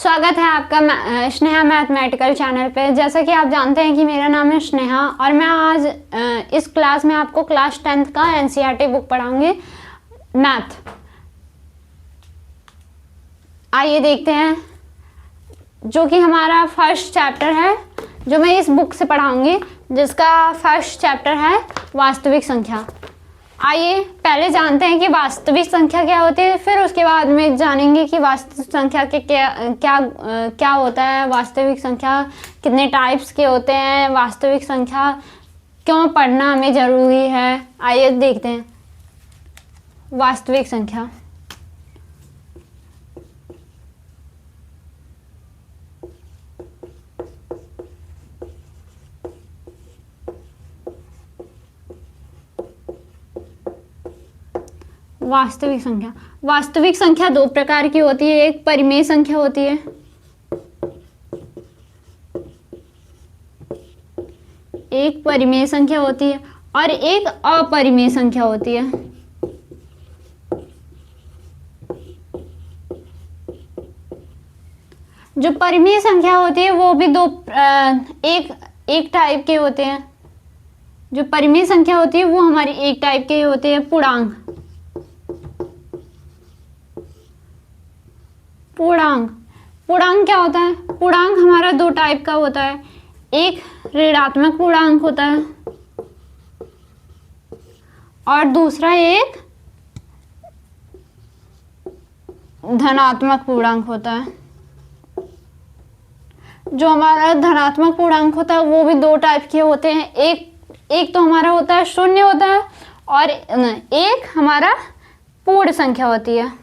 स्वागत है आपका स्नेहा मैथमेटिकल चैनल पे। जैसा कि आप जानते हैं कि मेरा नाम है स्नेहा और मैं आज इस क्लास में आपको क्लास 10th का एनसीईआरटी बुक पढ़ाऊंगी मैथ। आइए देखते हैं, जो कि हमारा फर्स्ट चैप्टर है जो मैं इस बुक से पढ़ाऊंगी, जिसका फर्स्ट चैप्टर है वास्तविक संख्या। आइए पहले जानते हैं कि वास्तविक संख्या क्या होती है, फिर उसके बाद में जानेंगे कि वास्तविक संख्या के क्या होता है, वास्तविक संख्या कितने टाइप्स के होते हैं, वास्तविक संख्या क्यों पढ़ना हमें ज़रूरी है। आइए देखते हैं वास्तविक संख्या। वास्तविक संख्या दो प्रकार की होती है। एक परिमेय संख्या होती है, एक परिमेय संख्या होती है और एक अपरिमेय संख्या होती है। जो परिमेय संख्या होती है वो भी एक टाइप के होते हैं। जो परिमेय संख्या होती है वो हमारी एक टाइप के होते हैं, पूर्णांक। पूर्णांक क्या होता है? पूर्णांक हमारा दो टाइप का होता है। एक ऋणात्मक पूर्णांक होता है और दूसरा एक धनात्मक पूर्णांक होता है। जो हमारा धनात्मक पूर्णांक होता है वो भी दो टाइप के होते हैं। एक तो हमारा होता है शून्य होता है और एक हमारा पूर्ण संख्या होती है।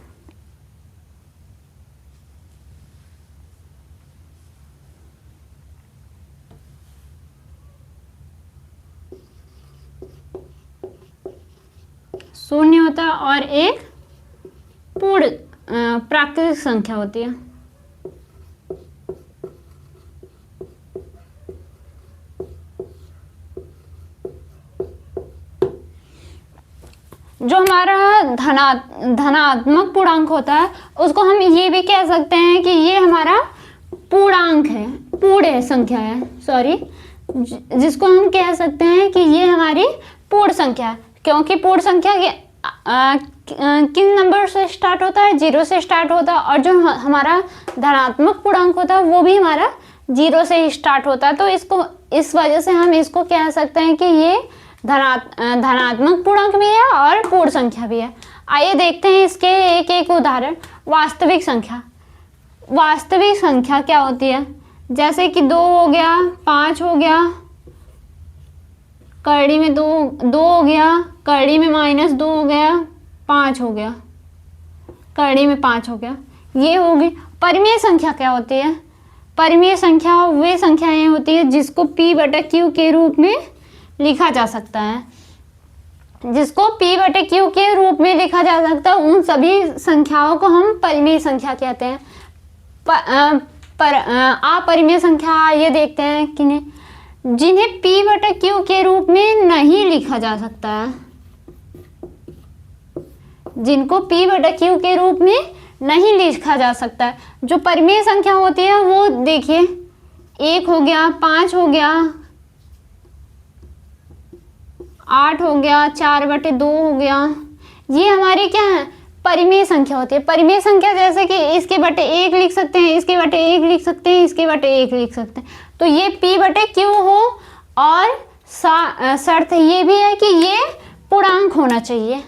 शून्य होता है और एक पूर्ण प्राकृतिक संख्या होती है। जो हमारा धनात्मक पूर्णांक होता है उसको हम ये भी कह सकते हैं कि ये हमारा पूर्णांक है, पूर्ण संख्या है, सॉरी, जिसको हम कह सकते हैं कि ये हमारी पूर्ण संख्या है। क्योंकि पूर्ण संख्या किन नंबर से स्टार्ट होता है? 0 से स्टार्ट होता है। और जो हमारा धनात्मक पूर्णांक होता है वो भी हमारा 0 से ही स्टार्ट होता है। तो इस वजह से हम इसको कह सकते हैं कि ये धनात्मक पूर्णांक भी है और पूर्ण संख्या भी है। आइए देखते हैं इसके एक एक उदाहरण। वास्तविक संख्या क्या होती है? जैसे कि 2 हो गया, 5 हो गया, करड़ी में 2 हो गया, करड़ी में -2 हो गया, 5 हो गया, करड़ी में 5 हो गया, ये होगी। परिमेय संख्या क्या होती है? परिमेय संख्या वे संख्याएं होती है जिसको P/Q के रूप में लिखा जा सकता है। जिसको P/Q के रूप में लिखा जा सकता है उन सभी संख्याओं को हम परिमेय संख्या कहते हैं। अपरिमेय संख्या ये देखते हैं कि जिन्हें P/Q के रूप में नहीं लिखा जा सकता है, जिनको P/Q के रूप में नहीं लिखा जा सकता है। जो परिमेय संख्या होती है वो देखिए, 1 हो गया, 5 हो गया, 8 हो गया, 4/2 हो गया, ये हमारी क्या है? परिमेय संख्या होती है। परिमेय संख्या जैसे कि इसके बटे 1 लिख सकते हैं, इसके बटे 1 लिख सकते हैं, इसके बटे 1 लिख सकते हैं। तो ये P/Q हो और शर्त ये भी है कि ये पूर्णांक होना चाहिए।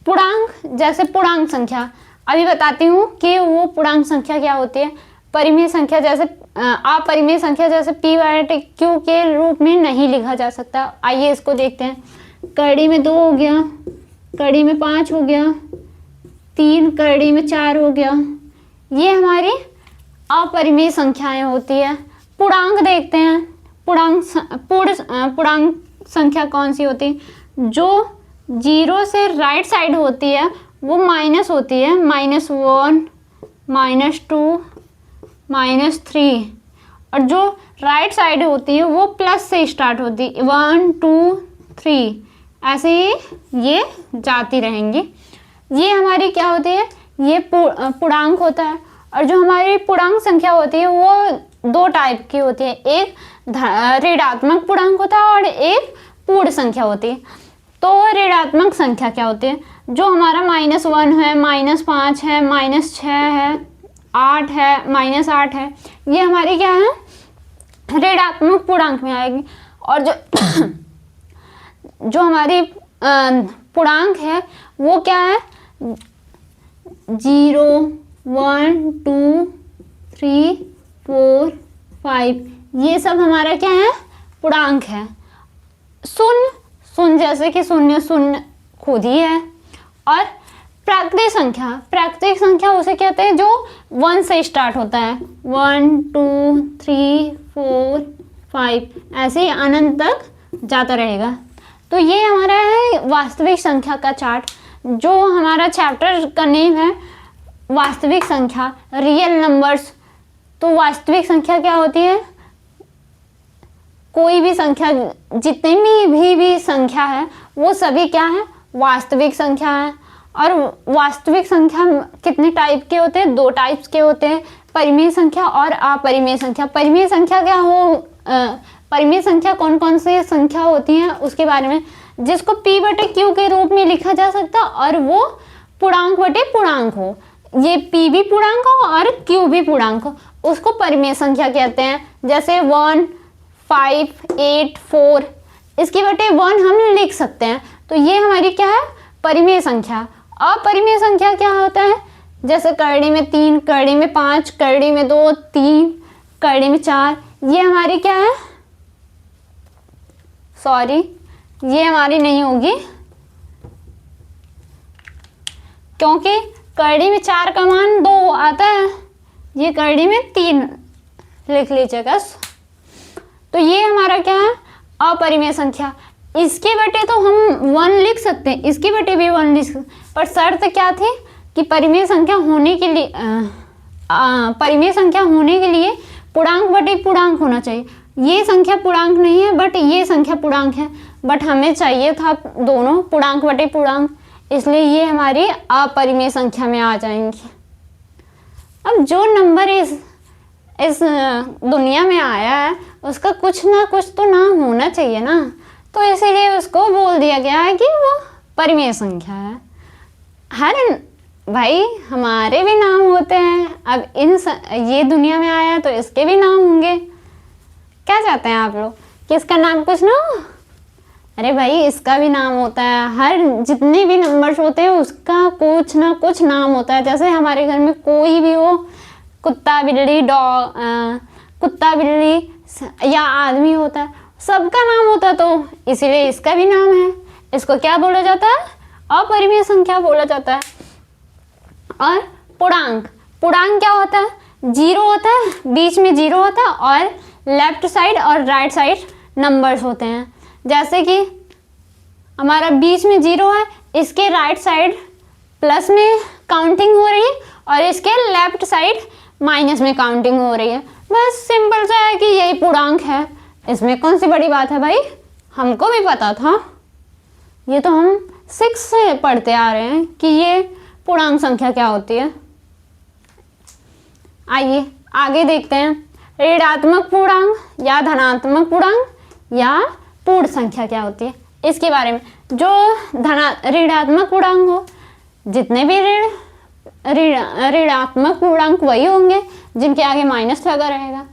पूर्णांक जैसे पूर्णांक संख्या अभी बताती हूँ कि वो पूर्णांक संख्या क्या होती है। परिमेय संख्या जैसे अपरिमेय संख्या जैसे P/Q के रूप में नहीं लिखा जा सकता। आइए इसको देखते हैं। करड़ी में 2 हो गया, करड़ी में 5 हो गया, 3, करड़ी में 4 हो गया, ये हमारी अपरिमेय संख्याएं होती है। पूर्णांक देखते हैं। पूर्णांक संख्या कौन सी होती है? जो 0 से राइट साइड होती है वो माइनस होती है, -1, -2, -3। और जो राइट साइड होती है वो प्लस से स्टार्ट होती है, 1, 2, 3, ऐसे ही ये जाती रहेंगी। ये हमारी क्या होती है? ये पूर्णांक होता है। और जो हमारी पूर्णांक संख्या होती है वो दो टाइप की होती है, एक ऋणात्मक पूर्णांक होता है और एक पूर्ण संख्या होती है। तो ऋणात्मक संख्या क्या होती है, जो हमारा -1 है, -5 है, -6 है, 8 है, -8 है, ये हमारी क्या है, ऋणात्मक पूर्णांक में आएगी। और जो जो हमारी पूर्णांक है वो क्या है, 0, 1, 2, 3, 4, 5, ये सब हमारा क्या है, पूर्णांक है। शून्य, शून्य जैसे कि शून्य शून्य खुद ही है। और प्राकृतिक संख्या, प्राकृतिक संख्या उसे कहते हैं जो 1 से स्टार्ट होता है, 1, 2, 3, 4, 5, ऐसे ही अनंत तक जाता रहेगा। तो ये हमारा है वास्तविक संख्या का चार्ट। जो हमारा चैप्टर का नेम है वास्तविक संख्या, रियल नंबर्स। तो वास्तविक संख्या क्या होती है, कोई भी संख्या, जितनी भी संख्या है वो सभी क्या है, वास्तविक संख्या है। और वास्तविक संख्या कितने टाइप के होते हैं, 2 टाइप्स के होते हैं, परिमेय संख्या और अपरिमेय संख्या। परिमेय संख्या क्या हो, परिमेय संख्या कौन कौन सी संख्या होती है उसके बारे में, जिसको P/Q के रूप में लिखा जा सकता और वो पूर्णांक बटे पूर्णांक हो, ये P भी पूर्णांक हो और Q भी पूर्णांक हो, उसको परिमेय संख्या कहते हैं। जैसे 1, 5, 8, 4, इसकी बटे 1 हम लिख सकते हैं, तो ये हमारी क्या है, परिमेय संख्या। अपरिमेय संख्या क्या होता है, जैसे करड़ी में 3, करड़ी में 5, करड़ी में 2, 3, करड़ी में 4, ये हमारी क्या है, सॉरी ये हमारी नहीं होगी, क्योंकि करड़ी में 4 का मान 2 आता है, ये करड़ी में 3 लिख लीजिएगा। तो ये हमारा क्या है, अपरिमेय संख्या। इसके बटे तो हम 1 लिख सकते हैं, इसके बटे भी 1 लिख सकते, पर शर्त क्या थी कि परिमेय संख्या होने के लिए परिमेय संख्या होने के लिए पूर्णांक बटे पूर्णांक होना चाहिए। ये संख्या पूर्णांक नहीं है बट ये संख्या पूर्णांक है, बट हमें चाहिए था दोनों पूर्णांक बटे पूर्णांक, इसलिए ये हमारी अपरिमेय संख्या में आ जाएंगी। अब जो नंबर इस दुनिया में आया है उसका कुछ ना कुछ तो नाम होना चाहिए ना, तो इसीलिए उसको बोल दिया गया है कि वो परिमेय संख्या है। हर भाई हमारे भी नाम होते हैं, अब ये दुनिया में आया तो इसके भी नाम होंगे। क्या चाहते हैं आप लोग कि इसका नाम कुछ ना हो? अरे भाई इसका भी नाम होता है, हर जितने भी नंबर्स होते हैं उसका कुछ ना कुछ नाम होता है। जैसे हमारे घर में कोई भी हो, कुत्ता बिल्ली डॉग, कुत्ता बिल्ली या आदमी होता है, सबका नाम होता है, तो इसीलिए इसका भी नाम है। इसको क्या बोला जाता है, अपरिमेय संख्या बोला जाता है। और पूर्णांक, पूर्णांक क्या होता है, 0 होता है, बीच में 0 होता है और लेफ्ट साइड और राइट साइड नंबर्स होते हैं। जैसे कि हमारा बीच में 0 है, इसके राइट साइड प्लस में काउंटिंग हो रही है और इसके लेफ्ट साइड माइनस में काउंटिंग हो रही है। बस सिंपल सा है कि यही पूर्णांक है, इसमें कौन सी बड़ी बात है भाई, हमको भी पता था, ये तो हम 6 से पढ़ते आ रहे हैं कि ये पूर्णांक संख्या क्या होती है। आइए आगे देखते हैं, ऋणात्मक पूर्णांक या धनात्मक पूर्णांक या पूर्ण संख्या क्या होती है, इसके बारे में। जो ऋणात्मक पूर्णांक हो, जितने भी ऋणात्मक पूर्णांक वही होंगे जिनके आगे माइनस लगा रहेगा।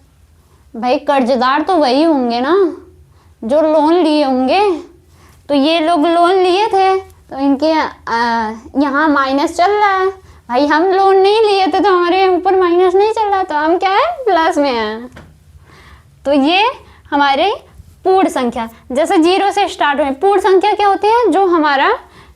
भाई कर्जदार तो वही होंगे ना जो लोन लिए होंगे, तो ये लोग लोन लिए थे तो इनके यहाँ माइनस चल रहा है। भाई हम लोन नहीं लिए थे तो हमारे ऊपर माइनस नहीं चल रहा, तो हम क्या है, प्लस में हैं। तो ये हमारे पूर्ण संख्या, जैसे 0 से स्टार्ट हुए। पूर्ण संख्या क्या होती है, जो हमारा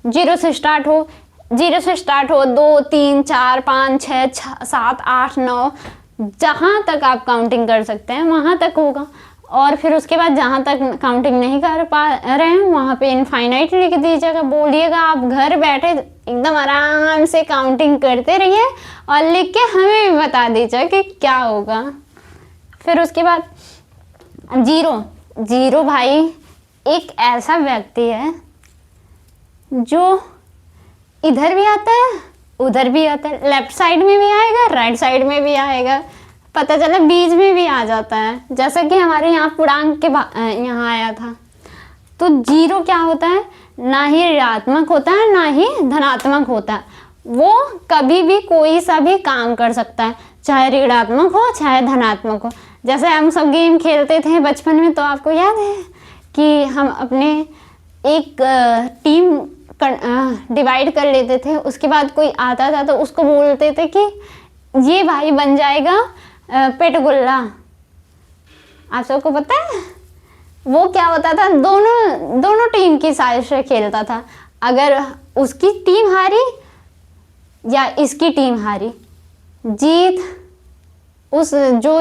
0 से स्टार्ट हो, 0 से स्टार्ट हो, 2, 3, 4, 5, 6, 7, 8, 9, जहाँ तक आप काउंटिंग कर सकते हैं वहाँ तक होगा। और फिर उसके बाद जहाँ तक काउंटिंग नहीं कर पा रहे हैं वहाँ पे इनफाइनाइट लिख दीजिएगा। बोलिएगा आप घर बैठे एकदम आराम से काउंटिंग करते रहिए और लिख के हमें भी बता दीजिए कि क्या होगा। फिर उसके बाद 0 भाई एक ऐसा व्यक्ति है जो इधर भी आता है उधर भी आता है, लेफ्ट साइड में भी आएगा, राइट साइड में भी आएगा, पता चला बीच में भी आ जाता है। जैसे कि हमारे यहाँ पूर्णांक के यहाँ आया था। तो जीरो क्या होता है, ना ही ऋणात्मक होता है ना ही धनात्मक होता है, वो कभी भी कोई सा भी काम कर सकता है, चाहे ऋणात्मक हो चाहे धनात्मक हो। जैसे हम सब गेम खेलते थे बचपन में, तो आपको याद है कि हम अपने एक टीम डिवाइड कर लेते थे, उसके बाद कोई आता था तो उसको बोलते थे कि ये भाई बन जाएगा पेटगुल्ला। आप सबको पता है वो क्या होता था, दोनों टीम की साइड से खेलता था। अगर उसकी टीम हारी या इसकी टीम हारी, जीत उस जो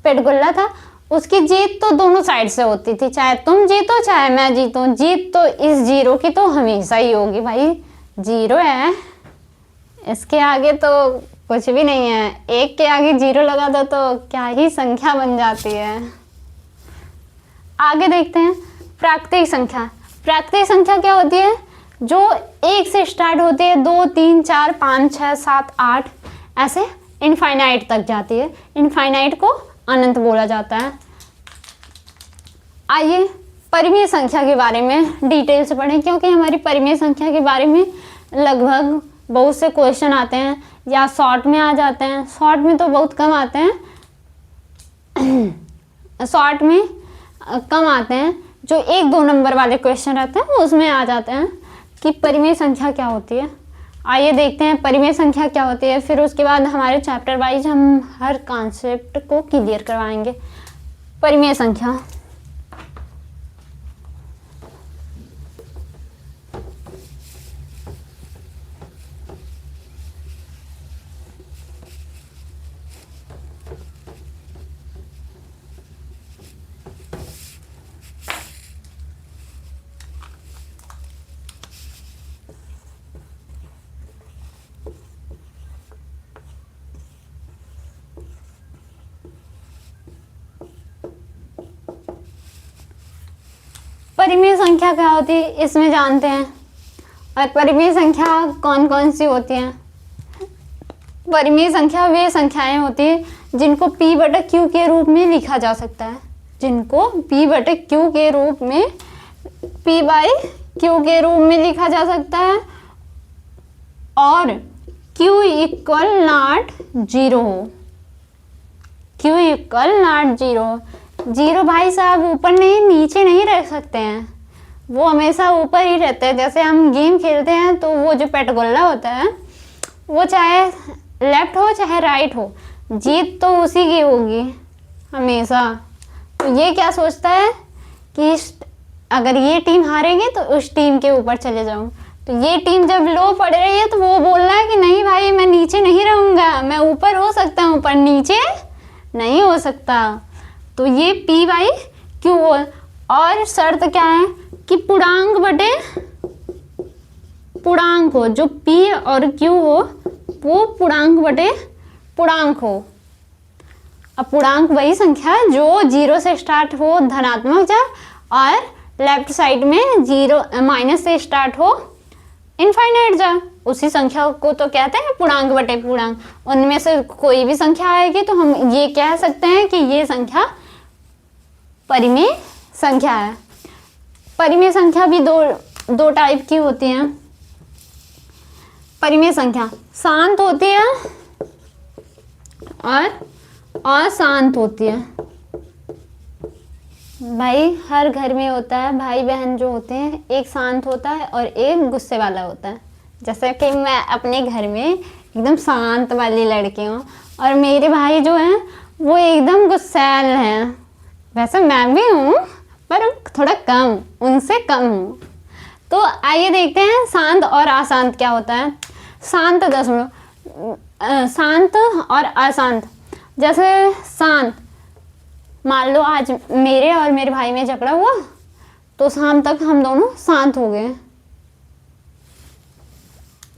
पेटगुल्ला था उसकी जीत तो दोनों साइड से होती थी, चाहे तुम जीतो चाहे मैं जीतूं, जीत तो इस जीरो की तो हमेशा ही होगी। भाई जीरो है, इसके आगे तो कुछ भी नहीं है, एक के आगे जीरो लगा दो तो क्या ही संख्या बन जाती है। आगे देखते हैं प्राकृतिक संख्या। प्राकृतिक संख्या क्या होती है, जो एक से स्टार्ट होती है, 2 3 4 5 6 7 8 ऐसे इनफाइनाइट तक जाती है। इनफाइनाइट को अनंत बोला जाता है। आइए परिमेय संख्या के बारे में डिटेल से पढ़ें, क्योंकि हमारी परिमेय संख्या के बारे में लगभग बहुत से क्वेश्चन आते हैं, या शॉर्ट में आ जाते हैं, शॉर्ट में तो बहुत कम आते हैं, शॉर्ट में कम आते हैं, जो 1-2 नंबर वाले क्वेश्चन रहते हैं उसमें आ जाते हैं कि परिमेय संख्या क्या होती है। आइए देखते हैं परिमेय संख्या क्या होती है, फिर उसके बाद हमारे चैप्टर वाइज हम हर कॉन्सेप्ट को क्लियर करवाएंगे। परिमेय संख्या, परिमेय संख्या क्या होती है इसमें जानते हैं। और परिमेय संख्या कौन कौन सी होती हैं। परिमेय संख्या वे संख्याएं होती हैं जिनको p/q के रूप में लिखा जा सकता है, जिनको p/q के रूप में p/q के रूप में लिखा जा सकता है, और q = 0 हो, q = 0। जीरो भाई साहब ऊपर नहीं नीचे नहीं रख सकते हैं, वो हमेशा ऊपर ही रहते हैं। जैसे हम गेम खेलते हैं तो वो जो पेटगुल्ला होता है वो चाहे लेफ्ट हो चाहे राइट हो, जीत तो उसी की होगी हमेशा। तो ये क्या सोचता है कि अगर ये टीम हारेगी तो उस टीम के ऊपर चले जाऊं। तो ये टीम जब लो पड़ रही है तो वो बोल रहा है कि नहीं भाई मैं नीचे नहीं रहूँगा, मैं ऊपर हो सकता हूँ पर नीचे नहीं हो सकता। तो ये p/q हो। और शर्त क्या है कि पूर्णांक बटे पूर्णांक हो, जो p और q हो वो पूर्णांक बटे पूर्णांक हो। अब पूर्णांक वही संख्या है जो 0 से स्टार्ट हो धनात्मक जा, और लेफ्ट साइड में 0 माइनस से स्टार्ट हो इनफाइनाइट जा, उसी संख्या को तो कहते हैं पूर्णांक बटे पूर्णांक। उनमें से कोई भी संख्या आएगी तो हम ये कह सकते हैं कि ये संख्या परिमेय संख्या है। परिमेय संख्या भी दो टाइप की होती हैं। परिमेय संख्या शांत होती है और अशांत होती है। भाई हर घर में होता है, भाई बहन जो होते हैं एक शांत होता है और एक गुस्से वाला होता है। जैसे कि मैं अपने घर में एकदम शांत वाली लड़की हूँ और मेरे भाई जो हैं वो एकदम गुस्सैल हैं। वैसे मैं भी हूँ पर थोड़ा कम, उनसे कम हूँ। तो आइए देखते हैं शांत और अशांत क्या होता है। शांत शांत और अशांत। जैसे शांत, मान लो आज मेरे और मेरे भाई में झगड़ा हुआ तो शाम तक हम दोनों शांत हो गए,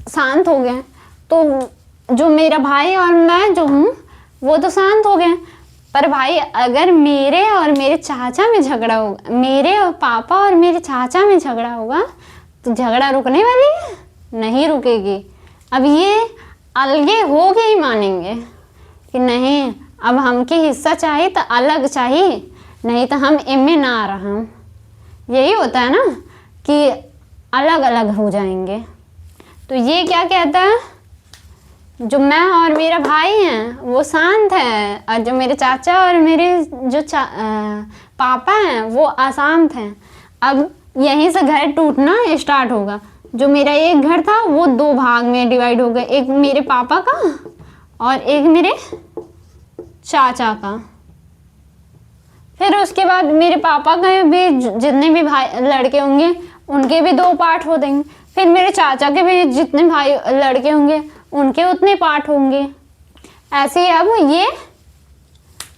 शांत हो गए। तो जो मेरा भाई और मैं जो हूँ वो तो शांत हो गए। पर भाई अगर मेरे और मेरे चाचा में झगड़ा होगा, मेरे और पापा और मेरे चाचा में झगड़ा होगा तो झगड़ा रुकने वाली है? नहीं रुकेगी। अब ये अलगे हो के ही मानेंगे कि नहीं, अब हमके हिस्सा चाहिए तो अलग चाहिए, नहीं तो हम इनमें ना आ रहा। यही होता है ना कि अलग अलग हो जाएंगे। तो ये क्या कहता है, जो मैं और मेरा भाई हैं वो शांत है, और जो मेरे चाचा और मेरे जो पापा हैं वो अशांत हैं। अब यहीं से घर टूटना स्टार्ट होगा। जो मेरा एक घर था वो दो भाग में डिवाइड हो गया, एक मेरे पापा का और एक मेरे चाचा का। फिर उसके बाद मेरे पापा के भी जितने भी भाई लड़के होंगे उनके भी दो पार्ट हो देंगे। फिर मेरे चाचा के भी जितने भाई लड़के होंगे उनके उतने पार्ट होंगे। ऐसे ही अब ये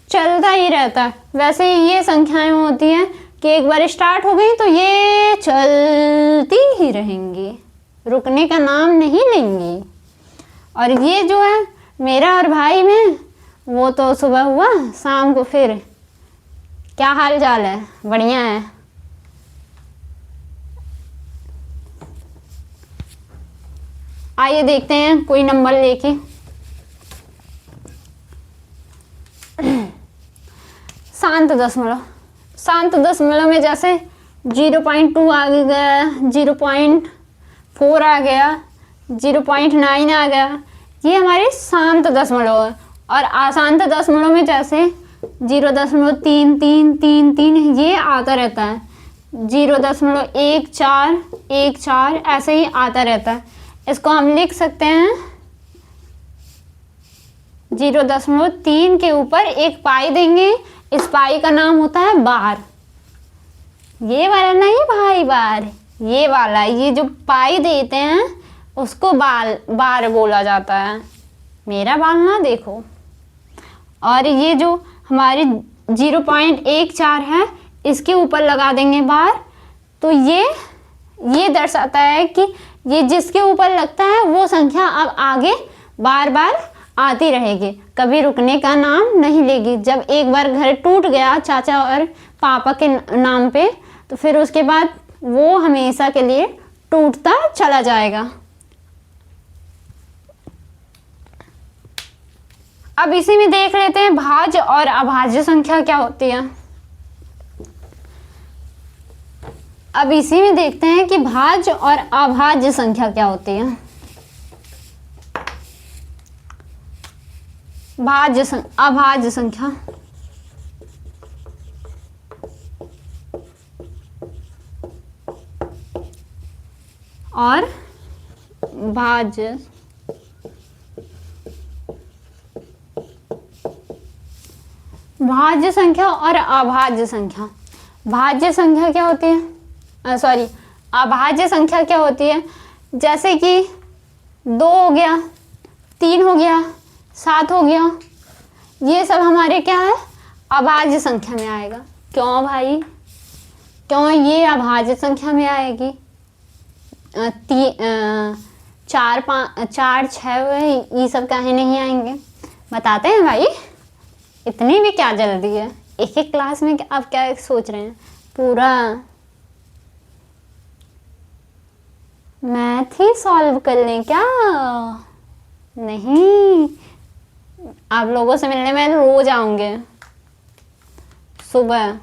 चलता ही रहता है। वैसे ही ये संख्याएं होती हैं कि एक बार स्टार्ट हो गई तो ये चलती ही रहेंगी, रुकने का नाम नहीं लेंगी। और ये जो है मेरा और भाई में, वो तो सुबह हुआ शाम को फिर क्या हाल चाल है, बढ़िया है। आइए देखते हैं कोई नंबर लेके। शांत दशमलव। शांत दशमलव में जैसे 0.2 आ गया, 0.4 आ गया, 0.9 आ गया, ये हमारे शांत दशमलव है। और अशांत दशमलव में जैसे 0.3333 ये आता रहता है, 0.1414 ऐसे ही आता रहता है। इसको हम लिख सकते हैं 0.3 के ऊपर एक पाई देंगे, इस पाई का नाम होता है बार। ये वाला नहीं भाई बार, ये वाला, ये जो पाई देते हैं उसको बार बोला जाता है। मेरा बाल ना देखो। और ये जो हमारी 0.14 है इसके ऊपर लगा देंगे बार। तो ये दर्शाता है कि ये जिसके ऊपर लगता है वो संख्या अब आगे बार बार आती रहेगी, कभी रुकने का नाम नहीं लेगी। जब एक बार घर टूट गया चाचा और पापा के नाम पे, तो फिर उसके बाद वो हमेशा के लिए टूटता चला जाएगा। अब इसी में देख लेते हैं भाज्य और अभाज्य संख्या क्या होती है। अब इसी में देखते हैं कि भाज्य और अभाज्य संख्या क्या होती है। अभाज्य संख्या। और भाज्य। भाज्य संख्या और अभाज्य संख्या। भाज्य संख्या क्या होती है, अभाज्य संख्या क्या होती है, जैसे कि 2 हो गया, 3 हो गया, 7 हो गया, ये सब हमारे क्या है, अभाज्य संख्या में आएगा। क्यों भाई, क्यों ये अभाज्य संख्या में आएगी? 4 5 6 ये सब काहे नहीं आएंगे, बताते हैं भाई। इतनी भी क्या जल्दी है, एक एक क्लास में आप क्या सोच रहे हैं, पूरा मैथ ही सॉल्व कर लें क्या? नहीं, आप लोगों से मिलने में रोज आऊंगे सुबह,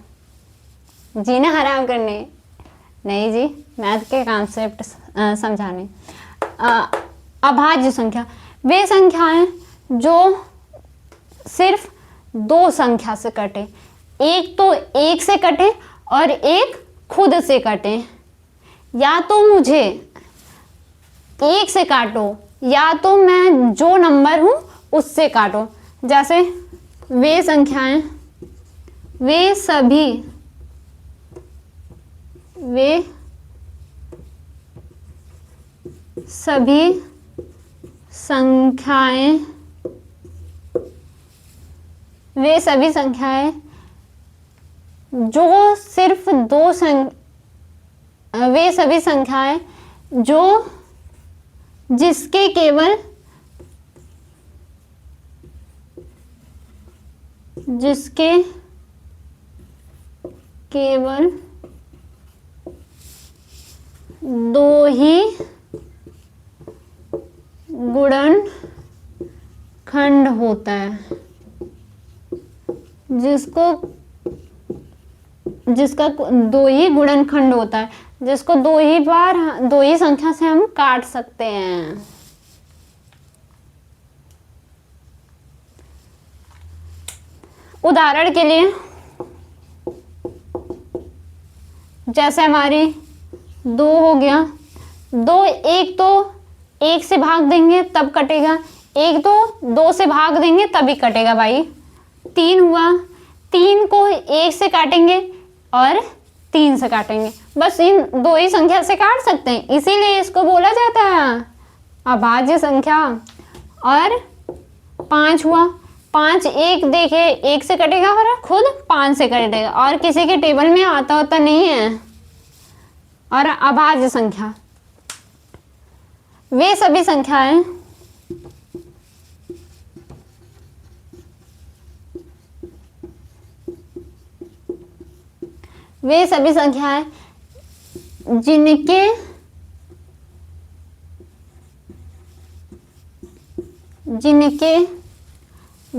जीना हराम करने नहीं जी, मैथ के कॉन्सेप्ट समझाने। अभाज्य संख्या वे संख्याएं जो सिर्फ 2 संख्या से कटे, एक तो 1 से कटे और एक खुद से कटे। या तो मुझे 1 से काटो या तो मैं जो नंबर हूं उससे काटो। जैसे वे संख्याएं, वे सभी संख्याएं, वे सभी संख्याएं जो सिर्फ वे सभी संख्याएं जो जिसके केवल गुणनखंड होता है, जिसका दो ही गुणनखंड होता है, जिसको दो ही संख्या से हम काट सकते हैं। उदाहरण के लिए जैसे हमारी 2 हो गया, 2 एक तो 1 से भाग देंगे तब कटेगा, 1 तो 2 से भाग देंगे तभी कटेगा भाई। 3 हुआ, 3 को 1 से काटेंगे और 3 से काटेंगे, बस इन दो ही संख्या से काट सकते हैं, इसीलिए इसको बोला जाता है अभाज्य संख्या। और 5 हुआ, 5 एक देखे 1 से कटेगा और खुद 5 से कटेगा, और किसी के टेबल में आता होता नहीं है। और अभाज्य संख्या वे सभी संख्याएं जिनके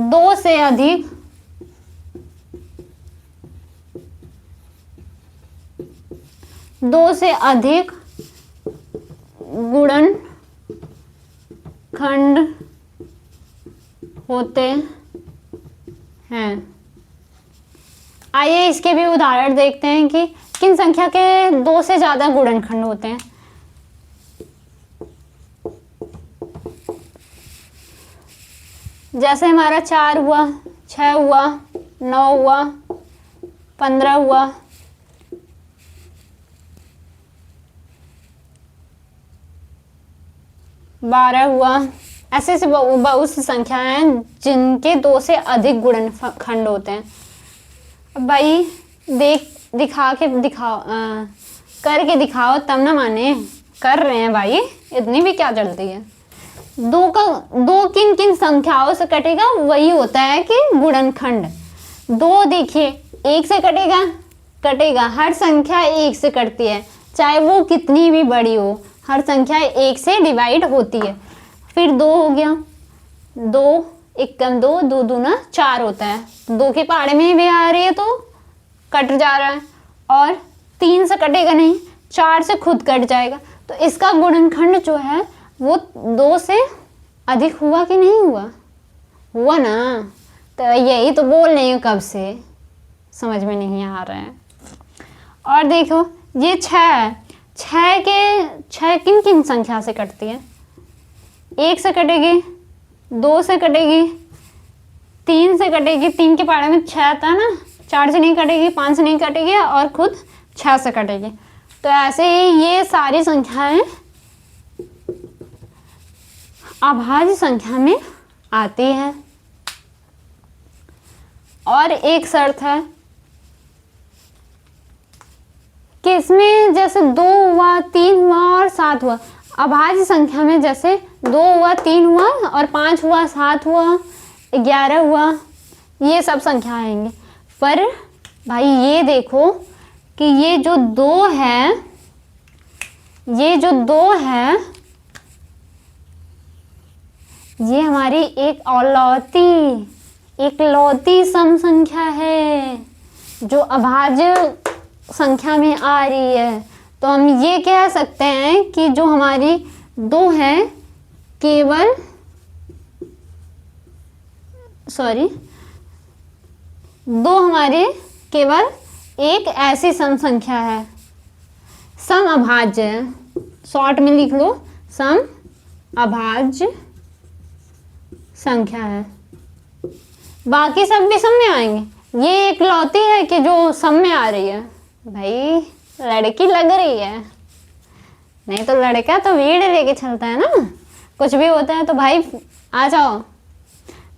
2 से अधिक गुणनखंड होते हैं। आइए इसके भी उदाहरण देखते हैं कि किन संख्या के 2 से ज्यादा गुणनखंड होते हैं। जैसे हमारा 4 हुआ, 6 हुआ, 9 हुआ, 15 हुआ, 12 हुआ, ऐसे ऐसे बहुत सी संख्याएं हैं जिनके 2 से अधिक गुणनखंड होते हैं। अब भाई करके दिखाओ तब ना माने, कर रहे हैं भाई, इतनी भी क्या जल्दी है। 2 किन किन संख्याओं से कटेगा वही होता है कि गुणनखंड। 2 देखिए 1 से कटेगा, हर संख्या 1 से कटती है, चाहे वो कितनी भी बड़ी हो, हर संख्या 1 से डिवाइड होती है। फिर 2 हो गया, 2 1 कम 2, 2 दूना 4 होता है, 2 के पहाड़े में भी आ रही है तो कट जा रहा है। और 3 से कटेगा नहीं, 4 से खुद कट जाएगा, तो इसका गुणनखंड जो है वो 2 से अधिक हुआ कि नहीं हुआ? हुआ ना। तो यही तो बोल रही हूँ कब से, समझ में नहीं आ रहा है। और देखो ये 6 किन किन संख्या से कटती है? 1 से कटेगी, 2 से कटेगी, 3 से कटेगी, 3 के पहाड़े में 6 था ना, 4 से नहीं कटेगी, 5 से नहीं कटेगी और खुद 6 से कटेगी। तो ऐसे ही ये सारी संख्याएं अभाज्य संख्या में आती है। और एक शर्त है कि इसमें जैसे 2 हुआ, 3 हुआ और 7 हुआ, अभाज्य संख्या में जैसे 2 हुआ, 3 हुआ और 5 हुआ, 7 हुआ, 11 हुआ, ये सब संख्या आएंगे। पर भाई ये देखो कि ये जो 2 है ये हमारी एकलौती सम संख्या है जो अभाज्य संख्या में आ रही है। तो हम ये कह सकते हैं कि जो हमारी 2 है केवल हमारी केवल एक ऐसी सम संख्या है, सम अभाज्य है, शॉर्ट में लिख लो, सम अभाज्य संख्या है। बाकी सब भी सम में आएंगे, ये एकलौती है कि जो सम में आ रही है। भाई लड़की लग रही है, नहीं तो लड़का तो भीड़ लेके चलता है ना, कुछ भी होता है तो भाई आ जाओ।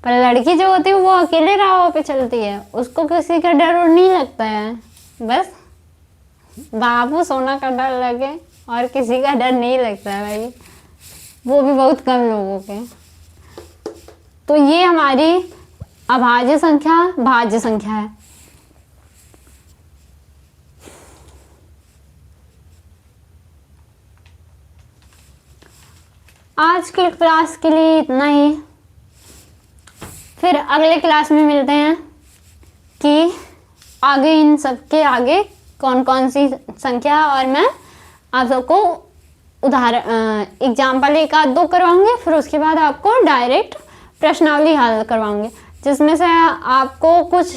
पर लड़की जो होती है वो अकेले राहों पे चलती है, उसको किसी का डर नहीं लगता है, बस बाबू सोना का डर लगे और किसी का डर नहीं लगता है भाई, वो भी बहुत कम लोगों के। तो ये हमारी अभाज्य संख्या भाज्य संख्या है। आज की क्लास के लिए इतना ही। फिर अगले क्लास में मिलते हैं कि आगे इन सब के आगे कौन कौन सी संख्या, और मैं आप सबको उदाहरण एग्जाम्पल एक आध दो करवाऊंगी, फिर उसके बाद आपको डायरेक्ट प्रश्नावली हल करवाऊंगी, जिसमें से आपको कुछ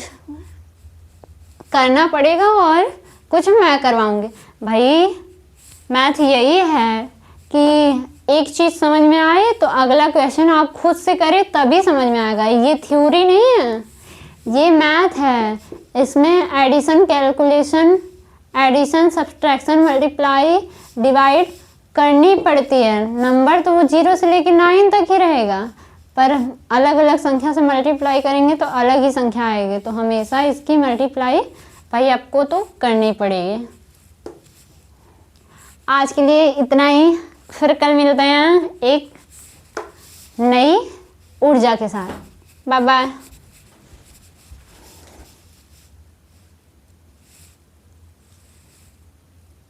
करना पड़ेगा और कुछ मैं करवाऊंगी। भाई मैथ यही है कि एक चीज़ समझ में आए तो अगला क्वेश्चन आप खुद से करें तभी समझ में आएगा। ये थ्योरी नहीं है, ये मैथ है। इसमें addition, calculation, addition, subtraction, multiply, divide करनी पड़ती है। नंबर तो वो 0 से लेकर 9 तक ही रहेगा, पर अलग अलग संख्या से मल्टीप्लाई करेंगे तो अलग ही संख्या आएगी, तो हमेशा इसकी मल्टीप्लाई भाई आपको तो करनी पड़ेगी। आज के लिए इतना ही, फिर कल मिलते हैं एक नई ऊर्जा के साथ। Bye bye.